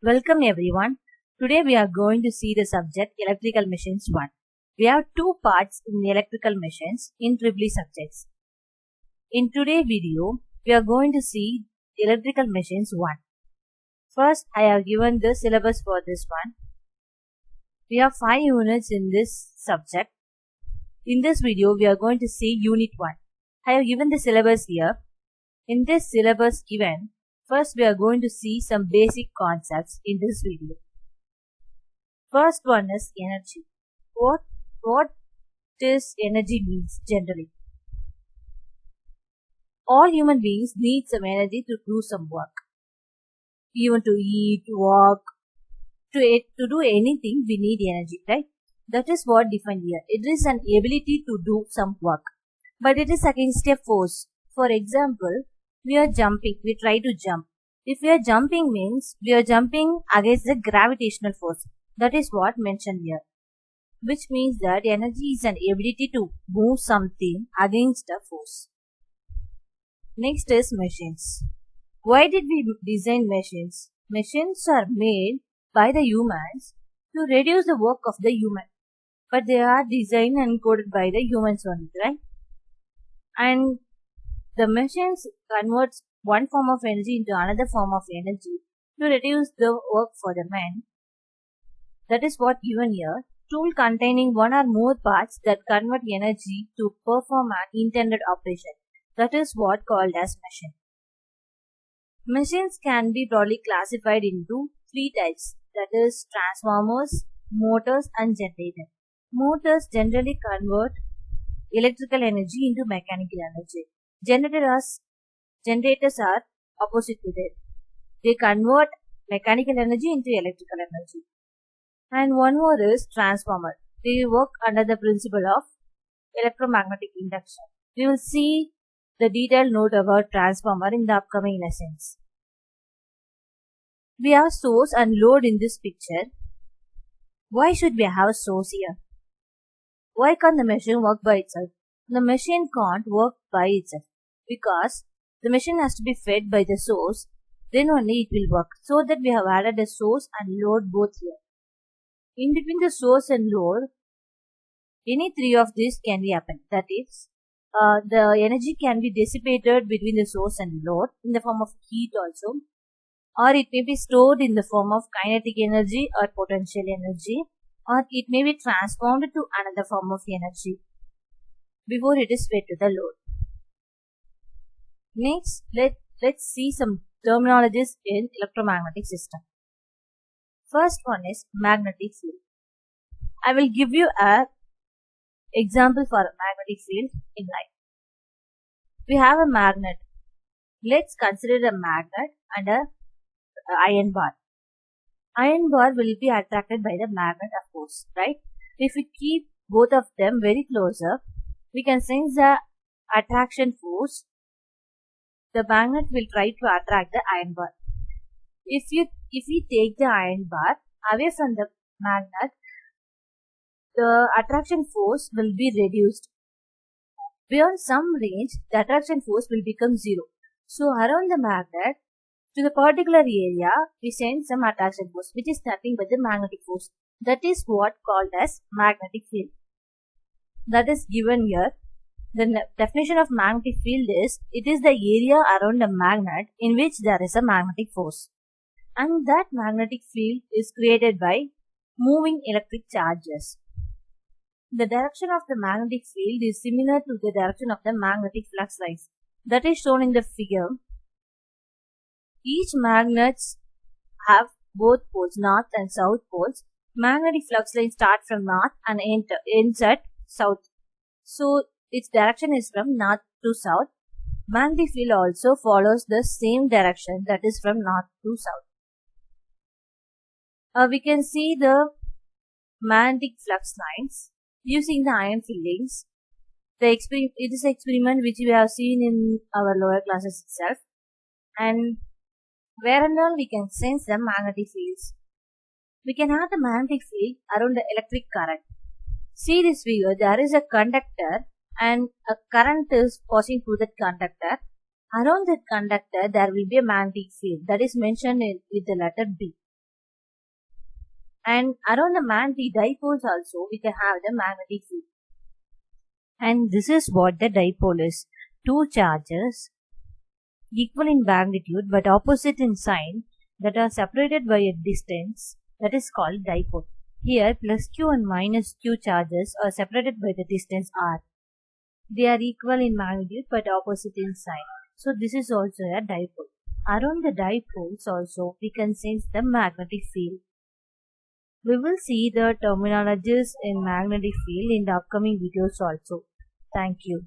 Welcome everyone. Today we are going to see the subject Electrical Machines 1. We have two parts in electrical machines in EEE subjects. In today's video, we are going to see Electrical Machines 1. First, I have given the syllabus for this one. We have 5 units in this subject. In this video, we are going to see Unit 1. I have given the syllabus here. In this syllabus given, first we are going to see some basic concepts in this video. First one is energy. What does energy means generally? All human beings need some energy to do some work. Even to eat, walk, to do anything we need energy, right? That is what defined here. It is an ability to do some work. But it is against a force. For example, we are jumping, we try to jump. If we are jumping means we are jumping against the gravitational force. That is what mentioned here. Which means that energy is an ability to move something against a force. Next is machines. Why did we design machines? Machines are made by the humans to reduce the work of the human. But they are designed and coded by the humans only, right? And the machines converts one form of energy into another form of energy to reduce the work for the man. That is what given here. Tool containing one or more parts that convert energy to perform an intended operation. That is what called as machine. Machines can be broadly classified into 3 types. That is transformers, motors and generators. Motors generally convert electrical energy into mechanical energy. Generators are opposite to that. They convert mechanical energy into electrical energy. And one more is transformer. They work under the principle of electromagnetic induction. We will see the detailed note about transformer in the upcoming lessons. We have source and load in this picture. Why should we have source here? Why can't the machine work by itself? The machine can't work by itself because the machine has to be fed by the source, then only it will work. So that we have added a source and load both here. In between the source and load, any 3 of these can be happen. That is, the energy can be dissipated between the source and load in the form of heat also, or it may be stored in the form of kinetic energy or potential energy, or it may be transformed to another form of energy before it is fed to the load. Next, let's see some terminologies in electromagnetic system. First one is magnetic field. I will give you an example for a magnetic field in light. We have a magnet. Let's consider a magnet and a iron bar. Iron bar will be attracted by the magnet, of course, right? If we keep both of them very close up, we can sense the attraction force. The magnet will try to attract the iron bar. If we take the iron bar away from the magnet, the attraction force will be reduced. Beyond some range, the attraction force will become 0. So around the magnet, to the particular area, we send some attraction force, which is nothing but the magnetic force. That is what called as magnetic field. That is given here. The definition of magnetic field is, it is the area around a magnet in which there is a magnetic force. And that magnetic field is created by moving electric charges. The direction of the magnetic field is similar to the direction of the magnetic flux lines. That is shown in the figure. Each magnets have both poles, north and south poles. Magnetic flux lines start from north and ends at south. So its direction is from north to south. Magnetic field also follows the same direction, that is from north to south. We can see the magnetic flux lines using the iron fillings. It is an experiment which we have seen in our lower classes itself. And where and all we can sense the magnetic fields. We can have the magnetic field around the electric current. See this figure, there is a conductor and a current is passing through that conductor. Around that conductor there will be a magnetic field that is mentioned with the letter B. And around the magnetic dipoles also we can have the magnetic field. And this is what the dipole is. Two charges equal in magnitude but opposite in sign that are separated by a distance that is called dipole. Here plus q and minus q charges are separated by the distance r. They are equal in magnitude but opposite in sign. So this is also a dipole. Around the dipoles also we can sense the magnetic field. We will see the terminologies in magnetic field in the upcoming videos also. Thank you.